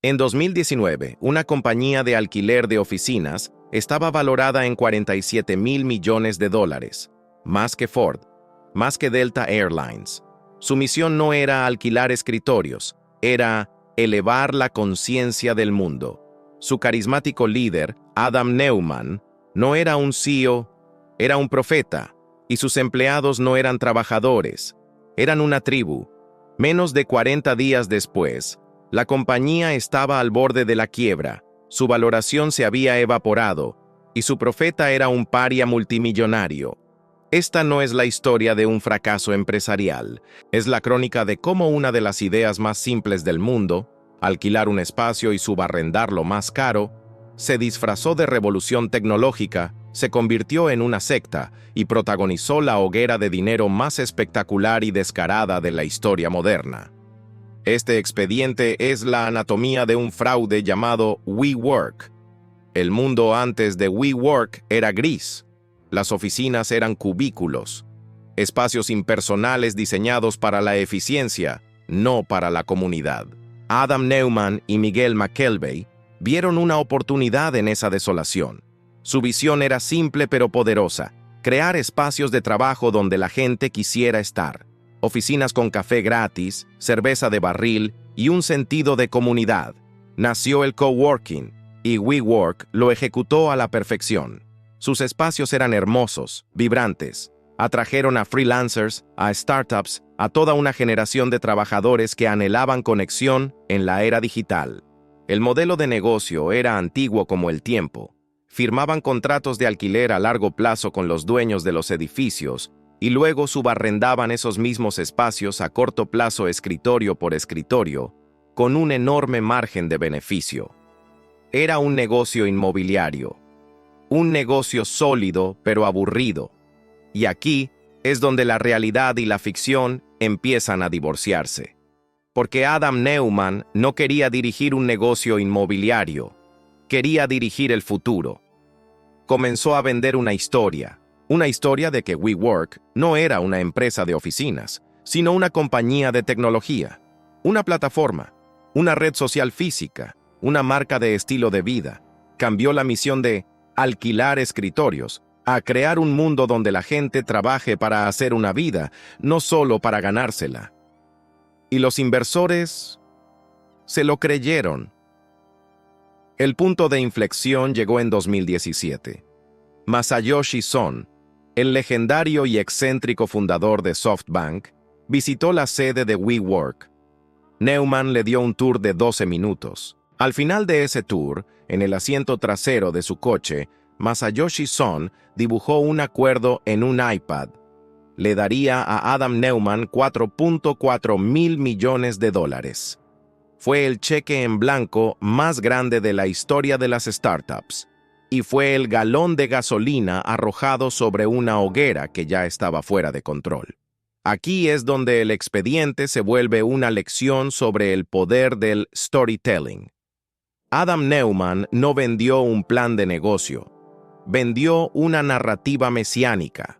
En 2019, una compañía de alquiler de oficinas estaba valorada en $47,000 millones, más que Ford, más que Delta Airlines. Su misión no era alquilar escritorios, era elevar la conciencia del mundo. Su carismático líder, Adam Neumann, no era un CEO, era un profeta, y sus empleados no eran trabajadores, eran una tribu. Menos de 40 días después, la compañía estaba al borde de la quiebra, su valoración se había evaporado, y su profeta era un paria multimillonario. Esta no es la historia de un fracaso empresarial, es la crónica de cómo una de las ideas más simples del mundo, alquilar un espacio y subarrendarlo más caro, se disfrazó de revolución tecnológica, se convirtió en una secta y protagonizó la hoguera de dinero más espectacular y descarada de la historia moderna. Este expediente es la anatomía de un fraude llamado WeWork. El mundo antes de WeWork era gris. Las oficinas eran cubículos, espacios impersonales diseñados para la eficiencia, no para la comunidad. Adam Neumann y Miguel McKelvey vieron una oportunidad en esa desolación. Su visión era simple pero poderosa: crear espacios de trabajo donde la gente quisiera estar. Oficinas con café gratis, cerveza de barril y un sentido de comunidad. Nació el coworking, y WeWork lo ejecutó a la perfección. Sus espacios eran hermosos, vibrantes. Atrajeron a freelancers, a startups, a toda una generación de trabajadores que anhelaban conexión en la era digital. El modelo de negocio era antiguo como el tiempo. Firmaban contratos de alquiler a largo plazo con los dueños de los edificios y luego subarrendaban esos mismos espacios a corto plazo escritorio por escritorio, con un enorme margen de beneficio. Era un negocio inmobiliario. Un negocio sólido pero aburrido. Y aquí es donde la realidad y la ficción empiezan a divorciarse. Porque Adam Neumann no quería dirigir un negocio inmobiliario, quería dirigir el futuro. Comenzó a vender una historia de que WeWork no era una empresa de oficinas, sino una compañía de tecnología, una plataforma, una red social física, una marca de estilo de vida. Cambió la misión de alquilar escritorios a crear un mundo donde la gente trabaje para hacer una vida, no solo para ganársela. Y los inversores se lo creyeron. El punto de inflexión llegó en 2017. Masayoshi Son, el legendario y excéntrico fundador de SoftBank, visitó la sede de WeWork. Neumann le dio un tour de 12 minutos. Al final de ese tour, en el asiento trasero de su coche, Masayoshi Son dibujó un acuerdo en un iPad. Le daría a Adam Neumann $4.4 mil millones. Fue el cheque en blanco más grande de la historia de las startups, y fue el galón de gasolina arrojado sobre una hoguera que ya estaba fuera de control. Aquí es donde el expediente se vuelve una lección sobre el poder del storytelling. Adam Neumann no vendió un plan de negocio, vendió una narrativa mesiánica.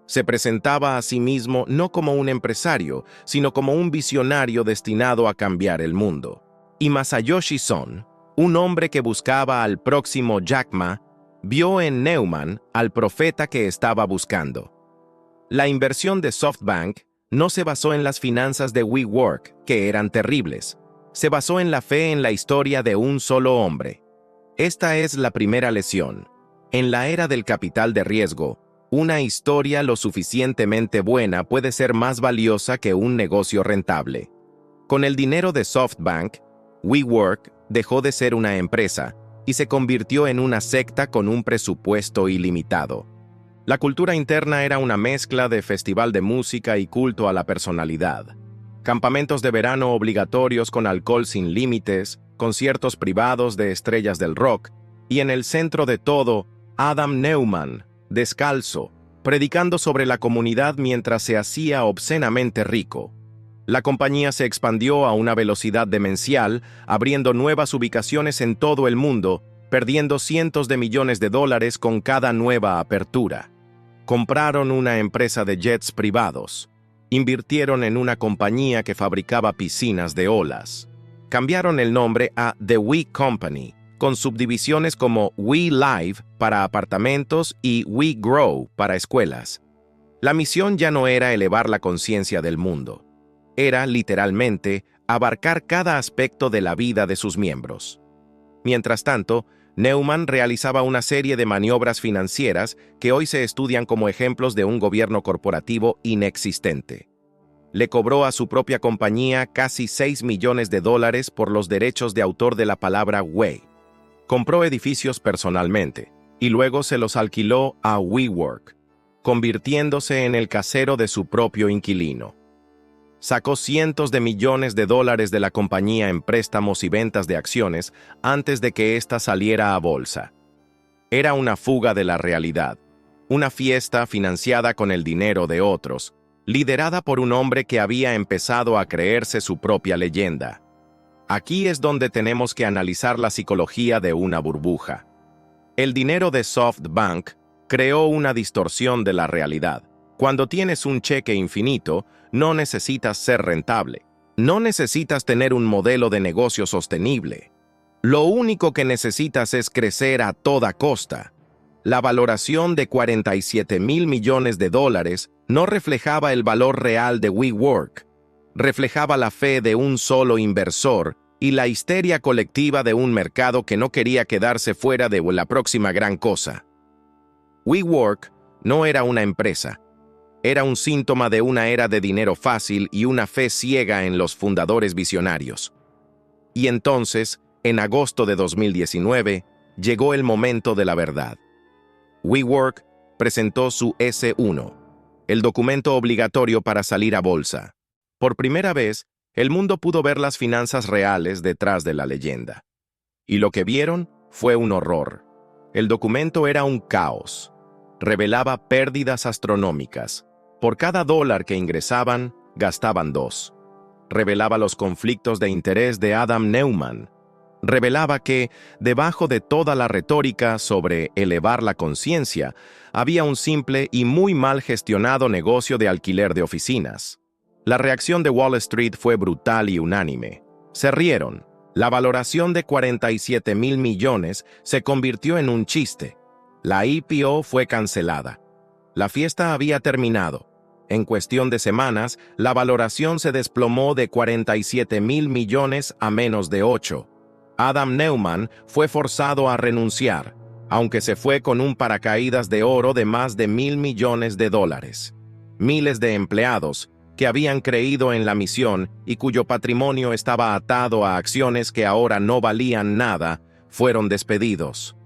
Se presentaba a sí mismo no como un empresario, sino como un visionario destinado a cambiar el mundo. Y Masayoshi Son, un hombre que buscaba al próximo Jack Ma, vio en Neumann al profeta que estaba buscando. La inversión de SoftBank no se basó en las finanzas de WeWork, que eran terribles. Se basó en la fe en la historia de un solo hombre. Esta es la primera lección. En la era del capital de riesgo, una historia lo suficientemente buena puede ser más valiosa que un negocio rentable. Con el dinero de SoftBank, WeWork dejó de ser una empresa y se convirtió en una secta con un presupuesto ilimitado. La cultura interna era una mezcla de festival de música y culto a la personalidad. Campamentos de verano obligatorios con alcohol sin límites, conciertos privados de estrellas del rock, y en el centro de todo, Adam Neumann, descalzo, predicando sobre la comunidad mientras se hacía obscenamente rico. La compañía se expandió a una velocidad demencial, abriendo nuevas ubicaciones en todo el mundo, perdiendo cientos de millones de dólares con cada nueva apertura. Compraron una empresa de jets privados. Invirtieron en una compañía que fabricaba piscinas de olas. Cambiaron el nombre a The We Company, con subdivisiones como We Live para apartamentos y We Grow para escuelas. La misión ya no era elevar la conciencia del mundo. Era, literalmente, abarcar cada aspecto de la vida de sus miembros. Mientras tanto, Neumann realizaba una serie de maniobras financieras que hoy se estudian como ejemplos de un gobierno corporativo inexistente. Le cobró a su propia compañía casi $6 millones por los derechos de autor de la palabra We. Compró edificios personalmente y luego se los alquiló a WeWork, convirtiéndose en el casero de su propio inquilino. Sacó cientos de millones de dólares de la compañía en préstamos y ventas de acciones antes de que ésta saliera a bolsa. Era una fuga de la realidad, una fiesta financiada con el dinero de otros, liderada por un hombre que había empezado a creerse su propia leyenda. Aquí es donde tenemos que analizar la psicología de una burbuja. El dinero de SoftBank creó una distorsión de la realidad. Cuando tienes un cheque infinito, no necesitas ser rentable. No necesitas tener un modelo de negocio sostenible. Lo único que necesitas es crecer a toda costa. La valoración de $47,000 millones no reflejaba el valor real de WeWork. Reflejaba la fe de un solo inversor y la histeria colectiva de un mercado que no quería quedarse fuera de la próxima gran cosa. WeWork no era una empresa. Era un síntoma de una era de dinero fácil y una fe ciega en los fundadores visionarios. Y entonces, en agosto de 2019, llegó el momento de la verdad. WeWork presentó su S-1, el documento obligatorio para salir a bolsa. Por primera vez, el mundo pudo ver las finanzas reales detrás de la leyenda. Y lo que vieron fue un horror. El documento era un caos. Revelaba pérdidas astronómicas. Por cada dólar que ingresaban, gastaban 2. Revelaba los conflictos de interés de Adam Neumann. Revelaba que, debajo de toda la retórica sobre elevar la conciencia, había un simple y muy mal gestionado negocio de alquiler de oficinas. La reacción de Wall Street fue brutal y unánime. Se rieron. La valoración de $47,000 millones se convirtió en un chiste. La IPO fue cancelada. La fiesta había terminado. En cuestión de semanas, la valoración se desplomó de $47,000 millones a menos de 8. Adam Neumann fue forzado a renunciar, aunque se fue con un paracaídas de oro de más de $1,000 millones. Miles de empleados que habían creído en la misión y cuyo patrimonio estaba atado a acciones que ahora no valían nada, fueron despedidos.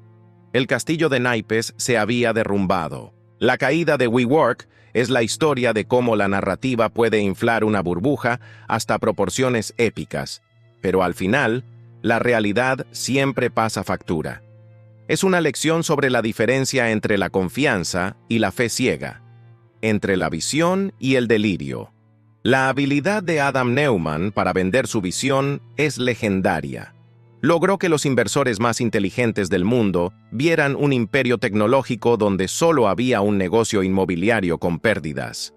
El castillo de naipes se había derrumbado. La caída de WeWork es la historia de cómo la narrativa puede inflar una burbuja hasta proporciones épicas, pero al final, la realidad siempre pasa factura. Es una lección sobre la diferencia entre la confianza y la fe ciega, entre la visión y el delirio. La habilidad de Adam Neumann para vender su visión es legendaria. Logró que los inversores más inteligentes del mundo vieran un imperio tecnológico donde solo había un negocio inmobiliario con pérdidas.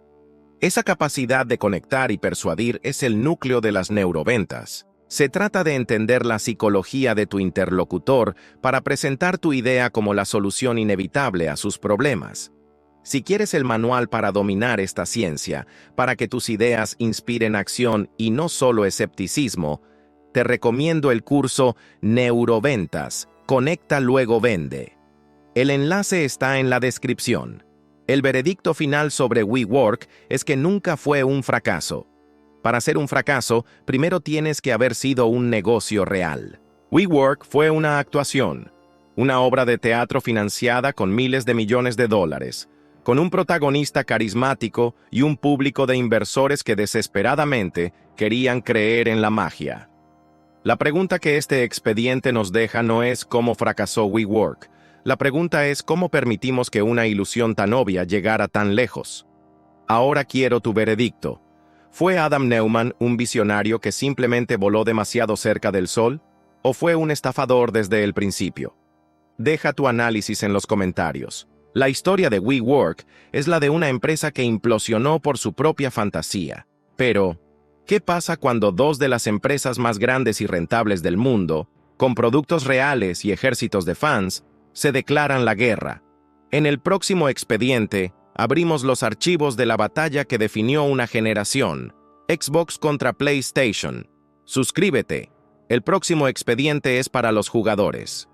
Esa capacidad de conectar y persuadir es el núcleo de las neuroventas. Se trata de entender la psicología de tu interlocutor para presentar tu idea como la solución inevitable a sus problemas. Si quieres el manual para dominar esta ciencia, para que tus ideas inspiren acción y no solo escepticismo, te recomiendo el curso Neuroventas, Conecta Luego Vende. El enlace está en la descripción. El veredicto final sobre WeWork es que nunca fue un fracaso. Para ser un fracaso, primero tienes que haber sido un negocio real. WeWork fue una actuación, una obra de teatro financiada con miles de millones de dólares, con un protagonista carismático y un público de inversores que desesperadamente querían creer en la magia. La pregunta que este expediente nos deja no es cómo fracasó WeWork. La pregunta es cómo permitimos que una ilusión tan obvia llegara tan lejos. Ahora quiero tu veredicto. ¿Fue Adam Neumann un visionario que simplemente voló demasiado cerca del sol? ¿O fue un estafador desde el principio? Deja tu análisis en los comentarios. La historia de WeWork es la de una empresa que implosionó por su propia fantasía. Pero, ¿Qué pasa cuando dos de las empresas más grandes y rentables del mundo, con productos reales y ejércitos de fans, se declaran la guerra? En el próximo expediente, abrimos los archivos de la batalla que definió una generación, Xbox contra PlayStation. Suscríbete. El próximo expediente es para los jugadores.